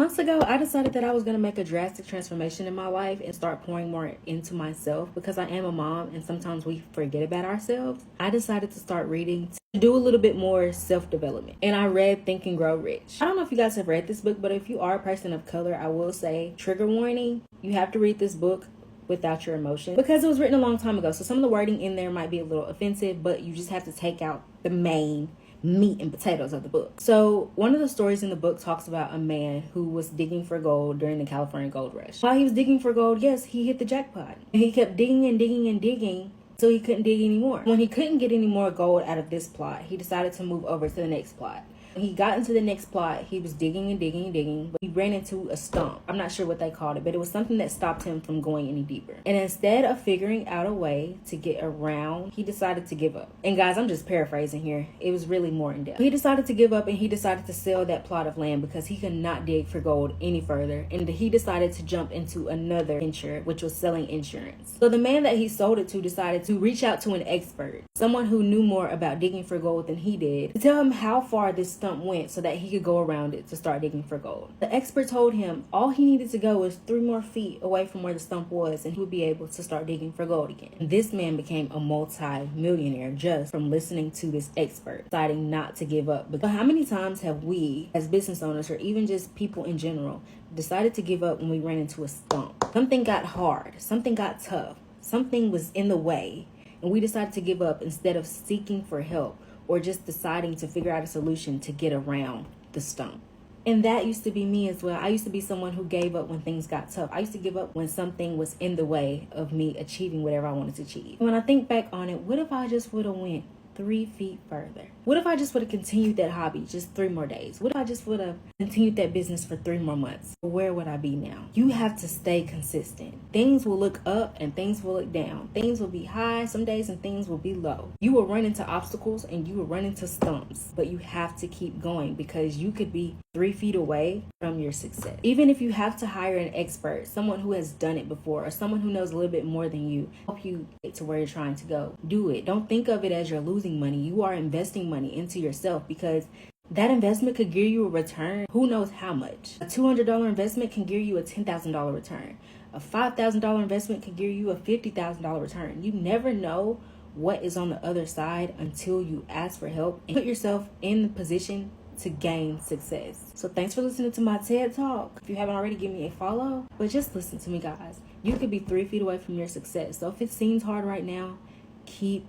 months ago, I decided that I was going to make a drastic transformation in my life and start pouring more into myself because I am a mom and sometimes we forget about ourselves. I decided to start reading to do a little bit more self-development. And I read Think and Grow Rich. I don't know if you guys have read this book, but if you are a person of color, I will say, trigger warning, you have to read this book without your emotion because it was written a long time ago. So some of the wording in there might be a little offensive, but you just have to take out the main meat and potatoes of the book. So one of the stories in the book talks about a man who was digging for gold during the California gold rush. While he was digging for gold, yes, he hit the jackpot. And he kept digging and digging and digging so he couldn't dig anymore. When he couldn't get any more gold out of this plot, he decided to move over to the next plot. When he got into the next plot, he was digging and digging and digging, but he ran into a stump. I'm not sure what they called it, but it was something that stopped him from going any deeper. And instead of figuring out a way to get around, he decided to give up. And guys, I'm just paraphrasing here. It was really more in depth. He decided to give up and he decided to sell that plot of land because he could not dig for gold any further. And he decided to jump into another venture, which was selling insurance. So the man that he sold it to decided to reach out to an expert, someone who knew more about digging for gold than he did, to tell him how far this stump went so that he could go around it to start digging for gold. The expert told him all he needed to go was 3 more feet away from where the stump was and he would be able to start digging for gold again. And this man became a multi-millionaire just from listening to this expert, deciding not to give up. But how many times have we as business owners or even just people in general decided to give up when we ran into a stump? Something got hard, something got tough, something was in the way, and we decided to give up instead of seeking for help or just deciding to figure out a solution to get around the stump. And that used to be me as well. I used to be someone who gave up when things got tough. I used to give up when something was in the way of me achieving whatever I wanted to achieve. When I think back on it, what if I just would have went 3 feet further? What if I just would have continued that hobby just 3 more days? What if I just would have continued that business for 3 more months? Where would I be now? You have to stay consistent. Things will look up and things will look down. Things will be high some days and things will be low. You will run into obstacles and you will run into stumps, but you have to keep going because you could be 3 feet away from your success. Even if you have to hire an expert, someone who has done it before, or someone who knows a little bit more than you, help you get to where you're trying to go, do it. Don't think of it as you're losing money. You are investing money into yourself because that investment could give you a return. Who knows how much? A $200 investment can give you a $10,000 return. A $5,000 investment can give you a $50,000 return. You never know what is on the other side until you ask for help and put yourself in the position to gain success. So thanks for listening to my TED Talk. If you haven't already, give me a follow. But just listen to me, guys. You could be 3 feet away from your success. So if it seems hard right now, keep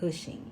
pushing.